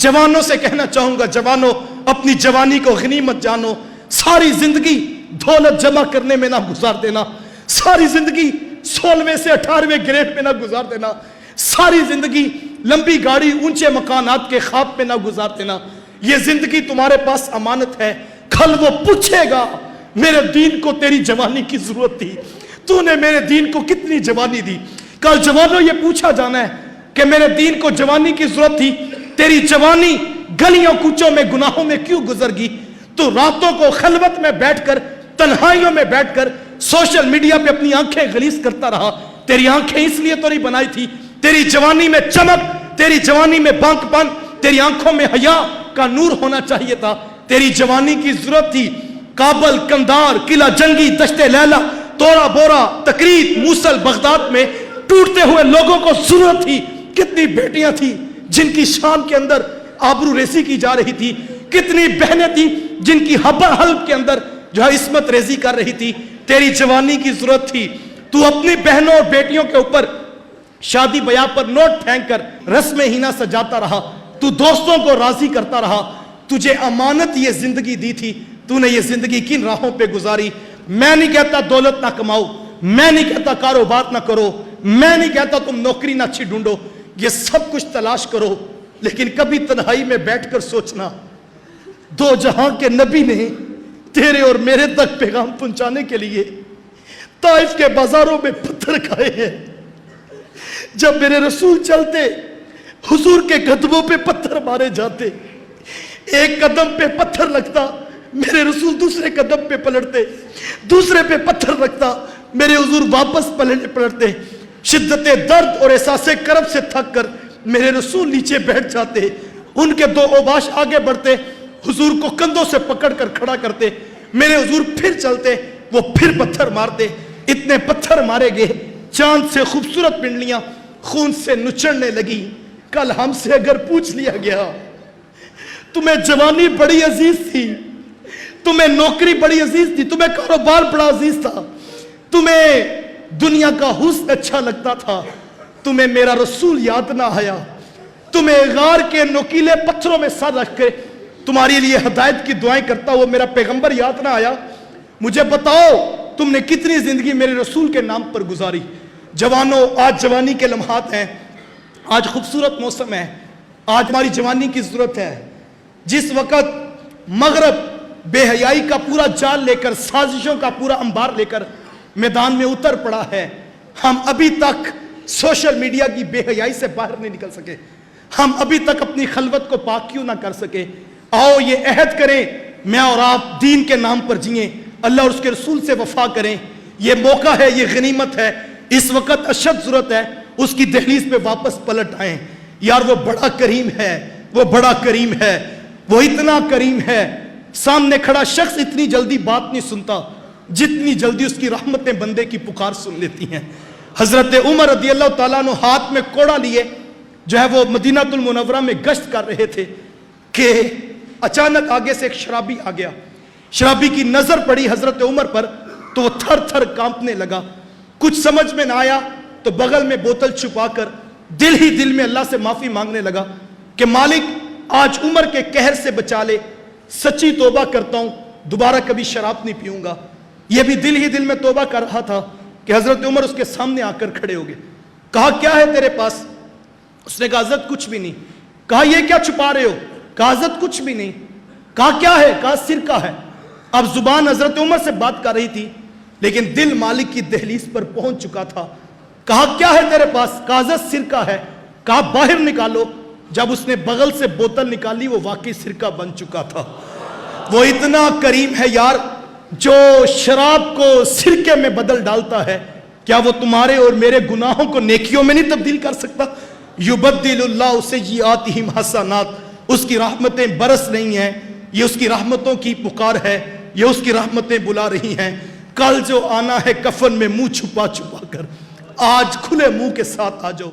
जवानों से कहना चाहूंगा, जवानों अपनी जवानी को गनीमत जानो। सारी जिंदगी दौलत जमा करने में ना गुजार देना, सारी जिंदगी 16वें से 18वें ग्रेड में ना गुजार देना, सारी जिंदगी लंबी गाड़ी ऊंचे मकानात के ख्वाब में ना गुजार देना। ये जिंदगी तुम्हारे पास अमानत है, कल वो पूछेगा मेरे दीन को तेरी जवानी की जरूरत थी, तूने मेरे दीन को कितनी जवानी दी। कल जवानों ये पूछा जाना है कि मेरे दीन को जवानी की जरूरत थी, तेरी जवानी गलियों कूचों में गुनाहों में क्यों गुजर गई। तो रातों को खलवत में बैठकर, तन्हाइयों में बैठकर सोशल मीडिया पे अपनी आंखें गलीज करता रहा। तेरी आंखें इसलिए तो नहीं बनाई थी, तेरी जवानी में चमक, तेरी जवानी में बांकपन, तेरी आंखों में हया का नूर होना चाहिए था। तेरी जवानी की जरूरत थी काबल, कंधार, किला जंगी, दश्ते लैला, तोरा बोरा, तकरीर, मूसल, बगदाद में टूटते हुए लोगों को जरूरत थी। कितनी बेटियां थी जिनकी शाम के अंदर आबरू रेसी की जा रही थी, कितनी बहनें थी जिनकी हल्क के अंदर जो है इस्मत रेजी कर रही थी। तेरी जवानी की जरूरत थी। तू अपनी बहनों और बेटियों के ऊपर शादी ब्याह पर नोट फेंक कर रस्म हीना सजाता रहा, तू दोस्तों को राजी करता रहा। तुझे अमानत ये जिंदगी दी थी, तूने ये जिंदगी किन राहों पे गुजारी। मैं नहीं कहता दौलत ना कमाओ, मैं नहीं कहता कारोबार ना करो, मैं नहीं कहता तुम नौकरी ना अच्छी ढूंढो, ये सब कुछ तलाश करो, लेकिन कभी तन्हाई में बैठकर सोचना, दो जहां के नबी ने तेरे और मेरे तक पैगाम पहुंचाने के लिए ताइफ के बाजारों में पत्थर खाए हैं। जब मेरे रसूल चलते, हुजूर के कदमों पे पत्थर मारे जाते, एक कदम पे पत्थर लगता, मेरे रसूल दूसरे कदम पे पलटते, दूसरे पे पत्थर लगता, मेरे हुजूर वापस पलटते। शिद्दते दर्द और एहसासे करब से थक कर मेरे रसूल नीचे बैठ जाते, उनके दो ओबाश आगे बढ़ते, हुजूर को कंधों से पकड़ कर खड़ा करते, मेरे हुजूर फिर चलते, वो फिर पत्थर मारते। इतने पत्थर मारे गए, चांद से खूबसूरत पिंडलियां खून से नुचड़ने लगी। कल हमसे अगर पूछ लिया गया, तुम्हें जवानी बड़ी अजीज थी, तुम्हें नौकरी बड़ी अजीज थी, तुम्हें कारोबार बड़ा अजीज था, तुम्हें दुनिया का हुस्न अच्छा लगता था, तुम्हें मेरा रसूल याद ना आया, तुम्हें गार के नुकीले पत्थरों में सर रख के तुम्हारे लिए हिदायत की दुआएं करता हुआ मेरा पैगंबर याद ना आया। मुझे बताओ तुमने कितनी जिंदगी मेरे रसूल के नाम पर गुजारी। जवानों, आज जवानी के लम्हात हैं, आज खूबसूरत मौसम है, आज हमारी जवानी की जरूरत है। जिस वक्त मगरब बेहयाई का पूरा जाल लेकर, साजिशों का पूरा अंबार लेकर मैदान में उतर पड़ा है, हम अभी तक सोशल मीडिया की बेहयाई से बाहर नहीं निकल सके, हम अभी तक अपनी खलवत को पाक क्यों ना कर सके। आओ ये अहद करें, मैं और आप दीन के नाम पर जिए, अल्लाह और उसके रसूल से वफा करें। ये मौका है, ये गनीमत है, इस वक्त अशद जरूरत है उसकी दहलीज पे वापस पलट आए। यार वो बड़ा करीम है, वो बड़ा करीम है, वो इतना करीम है, सामने खड़ा शख्स इतनी जल्दी बात नहीं सुनता जितनी जल्दी उसकी रहमतें बंदे की पुकार सुन लेती हैं। हजरत उमर रदी अल्लाह ताला अन्हु हाथ में कोड़ा लिए जो है वो मदीनातुल मुनव्वरा में गश्त कर रहे थे कि अचानक आगे से एक शराबी आ गया। शराबी की नजर पड़ी हजरत उमर पर तो वो थर थर कांपने लगा। कुछ समझ में ना आया तो बगल में बोतल छुपाकर दिल ही दिल में अल्लाह से माफी मांगने लगा कि मालिक आज उमर के कहर से बचा ले, सच्ची तौबा करता हूं, दोबारा कभी शराब नहीं पीऊंगा। यह भी दिल ही दिल में तौबा कर रहा था कि हजरत उमर उसके सामने आकर खड़े हो गए। कहा क्या है तेरे पास? उसने कहा हजरत कुछ भी नहीं। कहा यह क्या छुपा रहे हो? कहा हजरत कुछ भी नहीं। कहा क्या है? कहा सिरका है। अब जुबान हजरत उमर से बात कर रही थी लेकिन दिल मालिक की दहलीज पर पहुंच चुका था। कहा क्या है तेरे पास? कहा हजरत सिरका है। कहा बाहर निकालो। जब उसने बगल से बोतल निकाली वो वाकई सिरका बन चुका था। वो इतना करीम है यार, जो शराब को सिरके में बदल डालता है, क्या वो तुम्हारे और मेरे गुनाहों को नेकियों में नहीं तब्दील कर सकता? युबद्दिलुल्लाहु सय्यिआतिहिम हसनात, उसकी रहमतें बरस रही हैं, ये उसकी रहमतों की पुकार है, ये उसकी रहमतें बुला रही हैं। कल जो आना है कफन में मुंह छुपा छुपा कर, आज खुले मुंह के साथ आ जाओ।